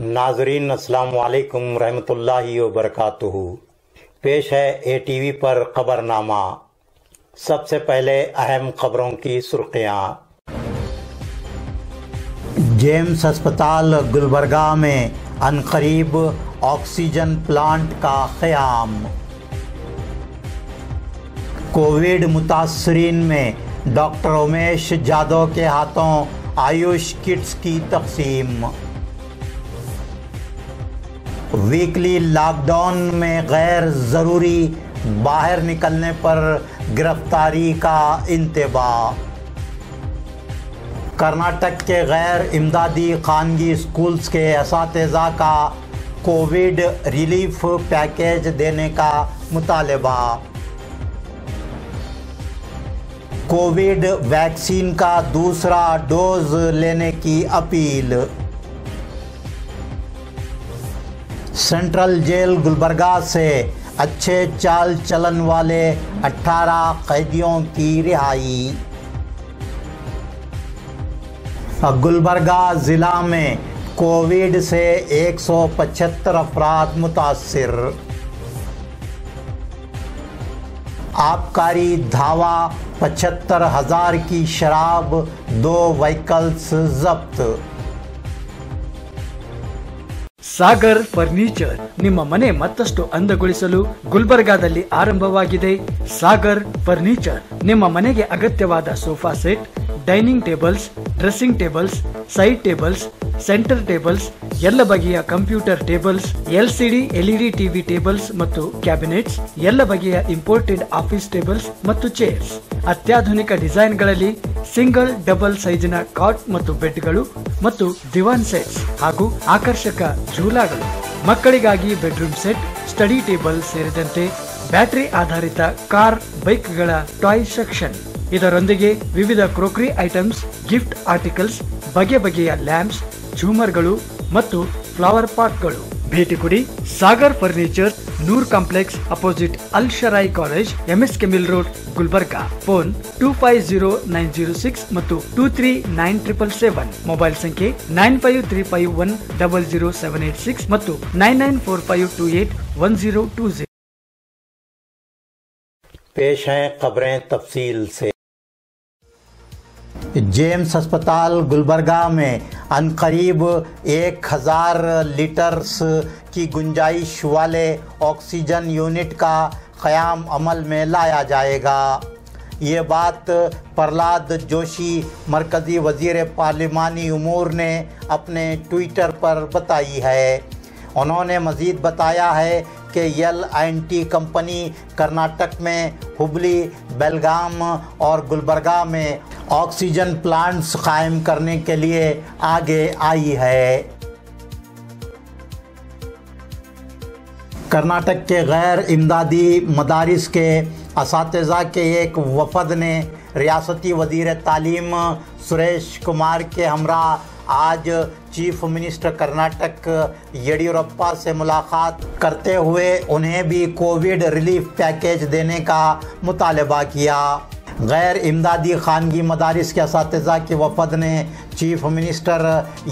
नाजरीन अस्सलाम वालेकुम रहमतुल्लाहि व बरकातुहू। पेश है ATV पर खबरनामा। सबसे पहले अहम खबरों की सुर्खियाँ। जेम्स अस्पताल गुलबर्गा में अनकरीब ऑक्सीजन प्लांट का क़याम। कोविड मुतासरीन में डॉक्टर उमेश जादव के हाथों आयुष किट्स की तक़सीम। वीकली लॉकडाउन में गैर ज़रूरी बाहर निकलने पर गिरफ्तारी का इंतबाह। कर्नाटक के गैर इमदादी खानगी स्कूल्स के असातिज़ा का कोविड रिलीफ पैकेज देने का मुतालबा। कोविड वैक्सीन का दूसरा डोज लेने की अपील। सेंट्रल जेल गुलबर्गा से अच्छे चाल चलन वाले 18 कैदियों की रिहाई। गुलबर्गा ज़िला में कोविड से 175 अफराद मुतासिर। आबकारी धावा 75,000 की शराब, 2 व्हीकल्स जब्त। ಸಾಗರ್ ಫರ್ನಿಚರ್ ನಿಮ್ಮ ಮನೆ ಮತ್ತಷ್ಟು ಅಂದಗೊಳಿಸಲು ಗುಲ್ಬರ್ಗಾದಲ್ಲಿ ಆರಂಭವಾಗಿದೆ. ಸಾಗರ್ ಫರ್ನಿಚರ್ ನಿಮ್ಮ ಮನೆಗೆ ಅಗತ್ಯವಾದ sofa set, dining tables, dressing tables, side tables, centre tables, ಎಲ್ಲ ಬಗೆಯ computer tables, LCD LED TV tables ಮತ್ತು ಕ್ಯಾಬಿನೆಟ್ಸ್, ಎಲ್ಲ ಬಗೆಯ ಇಂಪೋರ್ಟೆಡ್ ಆಫೀಸ್ ಟೇಬಲ್ಸ್ ಮತ್ತು ಚೇರ್ಸ್, ಅತ್ಯಾಧುನಿಕ ಡಿಸೈನ್ಗಳಲ್ಲಿ ಸಿಂಗಲ್ ಡಬಲ್ ಸೈಜಿನ ಕಾಟ್ ಮತ್ತು ಬೆಡ್ಗಳು ಮತ್ತು ದಿವಾನ್ ಸೆಟ್ಸ್ ಹಾಗೂ ಆಕರ್ಷಕ ಝೂಲಾಗಳು, ಮಕ್ಕಳಿಗಾಗಿ ಬೆಡ್ರೂಮ್ ಸೆಟ್, ಸ್ಟಡಿ ಟೇಬಲ್ ಸೇರಿದಂತೆ ಬ್ಯಾಟರಿ ಆಧಾರಿತ ಕಾರ್ ಬೈಕ್ಗಳ ಟಾಯ್ ಸೆಕ್ಷನ್. ಇದರೊಂದಿಗೆ ವಿವಿಧ ಕ್ರೋಕರಿ ಐಟಮ್ಸ್, ಗಿಫ್ಟ್ ಆರ್ಟಿಕಲ್ಸ್, ಬಗೆ ಬಗೆಯ ಲ್ಯಾಂಪ್ಸ್, ಝೂಮರ್ಗಳು ಮತ್ತು ಫ್ಲವರ್ ಪಾಟ್ಗಳು. ಭೇಟಿ ಕೊಡಿ Sagar furniture, Noor complex opposite Al Sharai college, MS ಕೆಮಿಲ್ ರೋಡ್, ಗುಲ್ಬರ್ಗಾ. ಫೋನ್ 250906 ಮತ್ತು 239777. ಮೊಬೈಲ್ ಸಂಖ್ಯೆ 9535100786 ಮತ್ತು 9945281020. पेश हैं खबरें तफसील से। जेम्स अस्पताल गुलबर्गा में अनकरीब 1000 लीटर्स की गुंजाइश वाले ऑक्सीजन यूनिट का क़याम अमल में लाया जाएगा। ये बात प्रहलाद जोशी मरकज़ी वज़ीर पार्लिमानी उमूर ने अपने ट्विटर पर बताई है। उन्होंने मज़ीद बताया है कि L&T कंपनी कर्नाटक में हुबली, बेलगाम और गुलबर्गा में ऑक्सीजन प्लांट्स कायम करने के लिए आगे आई है। कर्नाटक के गैर इमदादी मदारिस के असातिज़ा के एक वफ़द ने रियासती वज़ीर तालीम सुरेश कुमार के हमरा आज चीफ मिनिस्टर कर्नाटक येडियुरप्पा से मुलाकात करते हुए उन्हें भी कोविड रिलीफ पैकेज देने का मुतालबा किया। गैर इमदादी खानगी मदारिस के असातिज़ा के वफ़द ने चीफ मिनिस्टर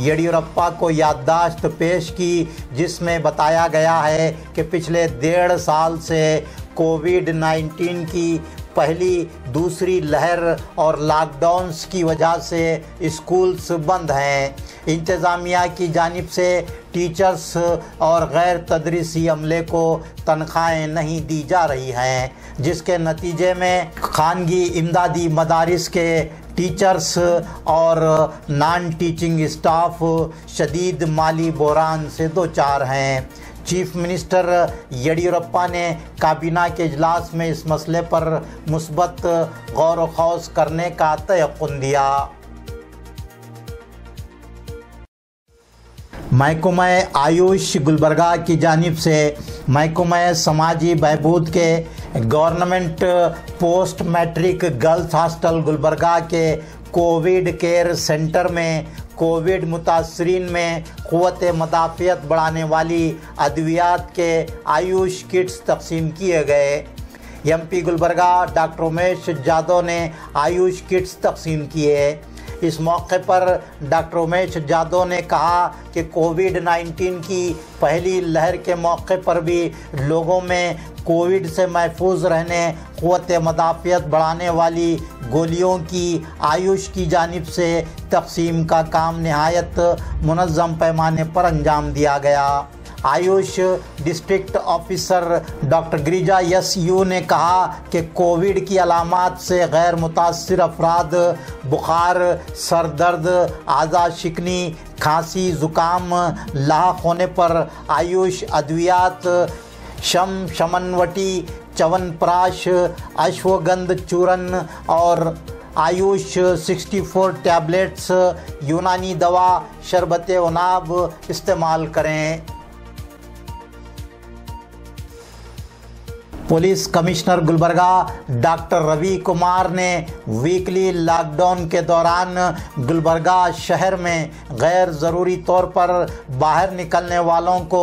येडियुरप्पा को याददाश्त पेश की, जिसमें बताया गया है कि पिछले 1.5 साल से कोविड-19 की पहली दूसरी लहर और लॉकडाउन्स की वजह से स्कूल्स बंद हैं। इंतज़ामिया की जानिब से टीचर्स और गैर तदरीसी अमले को तनख्वाहें नहीं दी जा रही हैं, जिसके नतीजे में खानगी इमदादी मदारिस के टीचर्स और नॉन टीचिंग स्टाफ शदीद माली बहरान से दो चार हैं। चीफ मिनिस्टर येडियुरप्पा ने काबीना के इजलास में इस मसले पर मुस्बत गौर व खौज करने का तयक़ुन दिया। महकमा आयुष गुलबर्गा की जानिब से महकमा समाजी बहबूद के government post matric girls hostel Gulbarga के कोविड केयर सेंटर में कोविड मुतासरीन में क़ुव्वत मदाफ़ियत बढ़ाने वाली अद्वियात के आयुष किट्स तक़सीम किए गए। MP गुलबर्गा डॉक्टर उमेश जादव ने आयुष किट्स तक़सीम किए। इस मौके पर डॉक्टर उमेश जादव ने कहा कि कोविड-19 की पहली लहर के मौके पर भी लोगों में कोविड से महफूज रहने, क़ुव्वत मदाफ़ियत बढ़ाने वाली गोलियों की आयुष की जानिब से तक़सीम का काम निहायत मुनज़्ज़म पैमाने पर अंजाम दिया गया। Ayush district officer doctor Girija S U ने कहा कि कोविड की अलामात से गैर मुतासिर अफराद बुखार, सर दर्द, आज़ा शिकनी, खांसी, ज़ुकाम लाहक होने पर आयुष अद्वियात शमनवटी, च्यवनप्राश, अश्वगंध चूर्ण और आयुष 64 टैबलेट्स यूनानी दवा शरबत उनाब इस्तेमाल करें। Police commissioner Gulbarga doctor Ravi Kumar ने वीकली लॉकडाउन के दौरान गुलबर्गा शहर में गैर ज़रूरी तौर पर बाहर निकलने वालों को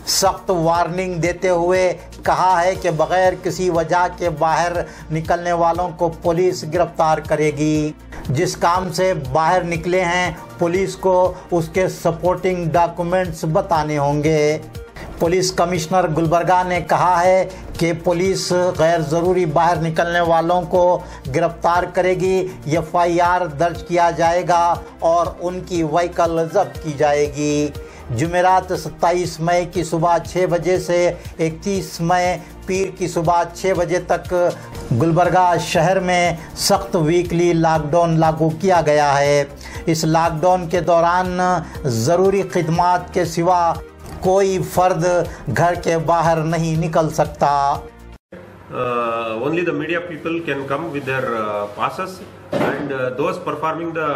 सख्त वार्निंग देते हुए कहा है कि बग़ैर किसी वजह के बाहर निकलने वालों को पुलिस गिरफ्तार करेगी। जिस काम से बाहर निकले हैं पुलिस को उसके सपोर्टिंग डॉक्यूमेंट्स बताने होंगे। पुलिस कमिश्नर गुलबर्गा ने कहा है कि पुलिस गैर ज़रूरी बाहर निकलने वालों को गिरफ्तार करेगी, FIR दर्ज किया जाएगा और उनकी व्हीकल जब्त की जाएगी। जुमेरात 27 मई की सुबह 6 बजे से 31 मई पीर की सुबह 6 बजे तक गुलबर्गा शहर में सख्त वीकली लॉकडाउन लागू किया गया है। इस लॉकडाउन के दौरान ज़रूरी खिदमात के सिवा कोई फर्द घर के बाहर नहीं निकल सकता। Only the media people can come with their passes, and those performing the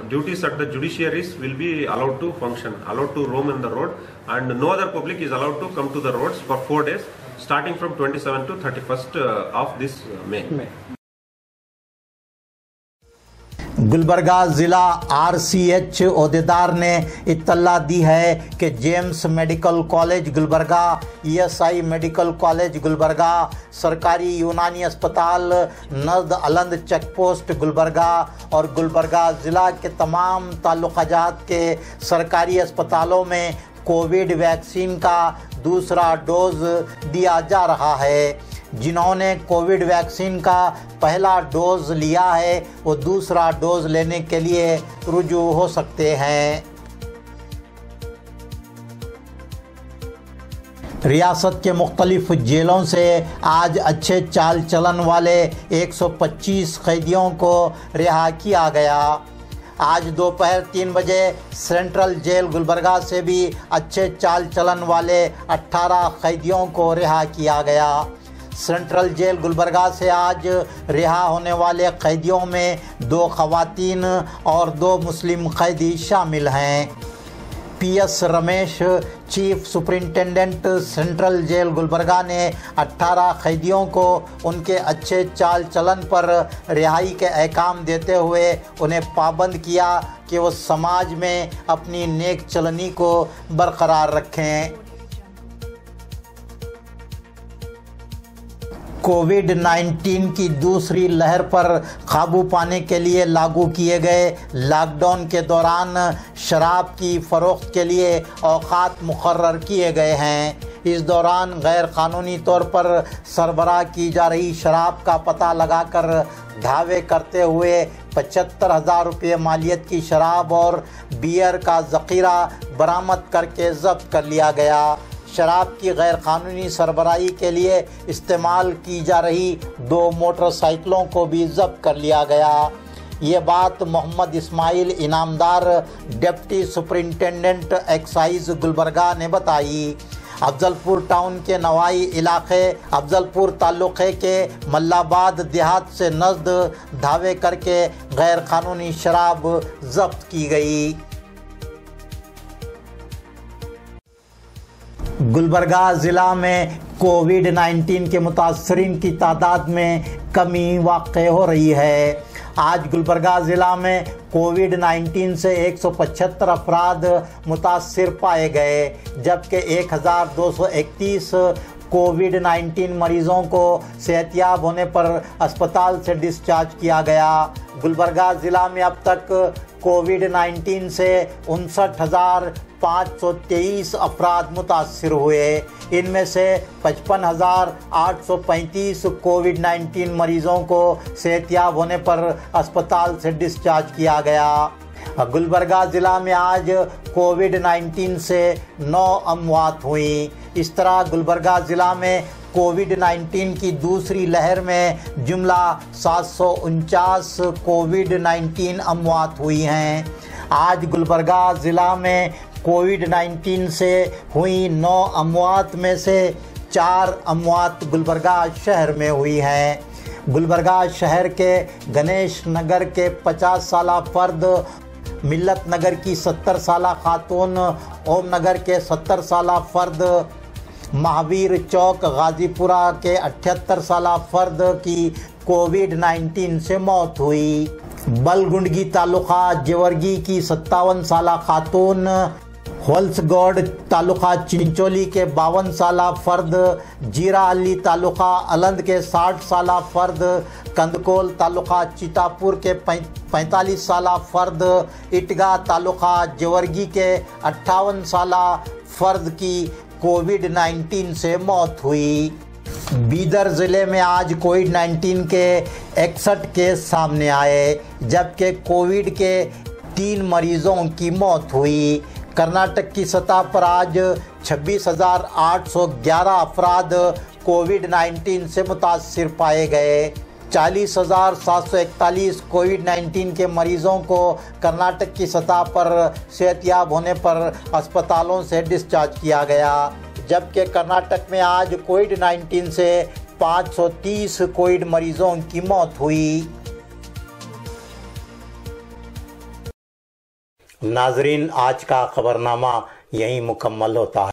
duties at the judiciaries will be allowed to function, allowed to roam in the road, and no other public is allowed to come to the roads for 4 days, starting from 27 to 31st of this May. Gulbarga ज़िला RCH ओहदेदार ने इत्तला दी है कि James medical college Gulbarga, ESI medical college Gulbarga, सरकारी यूनानी अस्पताल नज़द अलंद check post Gulbarga और गुलबर्गा ज़िला के तमाम ताल्लुकात के सरकारी अस्पतालों में कोविड वैक्सीन का दूसरा डोज दिया जा रहा है। जिन्होंने कोविड वैक्सीन का पहला डोज लिया है वो दूसरा डोज लेने के लिए रुजू हो सकते हैं। रियासत के मुख्तलिफ जेलों से आज अच्छे चाल चलन वाले 125 कैदियों को रिहा किया गया। आज दोपहर 3 बजे सेंट्रल जेल गुलबर्गा से भी अच्छे चाल चलन वाले 18 कैदियों को रिहा किया गया। सेंट्रल जेल गुलबर्गा से आज रिहा होने वाले कैदियों में 2 ख़वातीन और 2 मुस्लिम कैदी शामिल हैं। PS Ramesh, chief superintendent central jail Gulbarga ने 18 कैदियों को उनके अच्छे चाल चलन पर रिहाई के अहकाम देते हुए उन्हें पाबंद किया कि वो समाज में अपनी नेक चलनी को बरकरार रखें। कोविड-19 की दूसरी लहर पर काबू पाने के लिए लागू किए गए लॉकडाउन के दौरान शराब की फ़रोख्त के लिए औकात मुकर्रर किए गए हैं। इस दौरान गैर कानूनी तौर पर सरबराह की जा रही शराब का पता लगाकर दावे करते हुए 75,000 रुपये मालियत की शराब और बियर का ज़ख़ीरा बरामद करके ज़ब्त कर लिया गया। शराब की गैर कानूनी सरबराही के लिए इस्तेमाल की जा रही 2 मोटरसाइकिलों को भी ज़ब्त कर लिया गया। ये बात Mohammad Ismail Inamdar, deputy superintendent excise Gulbarga ने बताई। अफजलपुर टाउन के नवाई इलाके अफजलपुर ताल्लुक़े के मल्लाबाद देहात से नज़द दावे करके गैर कानूनी शराब ज़ब्त की गई। गुलबर्गा ज़िला में कोविड-19 के मुतासरीन की तादाद में कमी वाक़ हो रही है। आज गुलबर्गा ज़िला में कोविड-19 से 175 अफराद मुतासिर पाए गए, जबकि 1231 कोविड-19 मरीजों को सेहतयाब होने पर अस्पताल से डिस्चार्ज किया गया। गुलबर्गा ज़िला में अब तक कोविड-19 से 59,523 अफराद मुतासिर हुए। इनमें से 55,835 कोविड-19 मरीजों को सेहतयाब होने पर अस्पताल से डिस्चार्ज किया गया। गुलबर्गा ज़िला में आज कोविड-19 से 9 अमवात हुई। इस तरह गुलबर्गा ज़िला में कोविड-19 की दूसरी लहर में जुमला 749 कोविड-19 अमवात हुई हैं। आज गुलबर्गा ज़िला में कोविड-19 से हुई 9 अमवात में से 4 अमवात गुलबर्गा शहर में हुई हैं। गुलबर्गा शहर के गणेश नगर के 50 साला फर्द, मिल्लत नगर की 70 साला खातून, ओम नगर के 70 साला फर्द, महावीर चौक गाजीपुरा के 78 साला फर्द की कोविड-19 से मौत हुई। बलगुंडगी तालुका जेवर्गी की 57 साला खातून, होल्सगौड तालुका चिंचोली के 52 साला फर्द, जीरा अली तालुका अलंद के 60 साला फर्द, कंदकोल तालुका चितापुर के 45 साला फर्द, इटगा तालुका जेवर्गी के 58 साला फर्द की कोविड-19 से मौत हुई। बीदर ज़िले में आज कोविड-19 के 61 केस सामने आए, जबकि कोविड के 3 मरीजों की मौत हुई। कर्नाटक की सतह पर आज 26,811 अफराद कोविड-19 से मुतासिर पाए गए। 40,741 कोविड-19 के मरीजों को कर्नाटक की सतह पर सेहतयाब होने पर अस्पतालों से डिस्चार्ज किया गया, जबकि कर्नाटक में आज कोविड-19 से 530 कोविड मरीजों की मौत हुई। नाजरीन, आज का खबरनामा यहीं मुकम्मल होता है।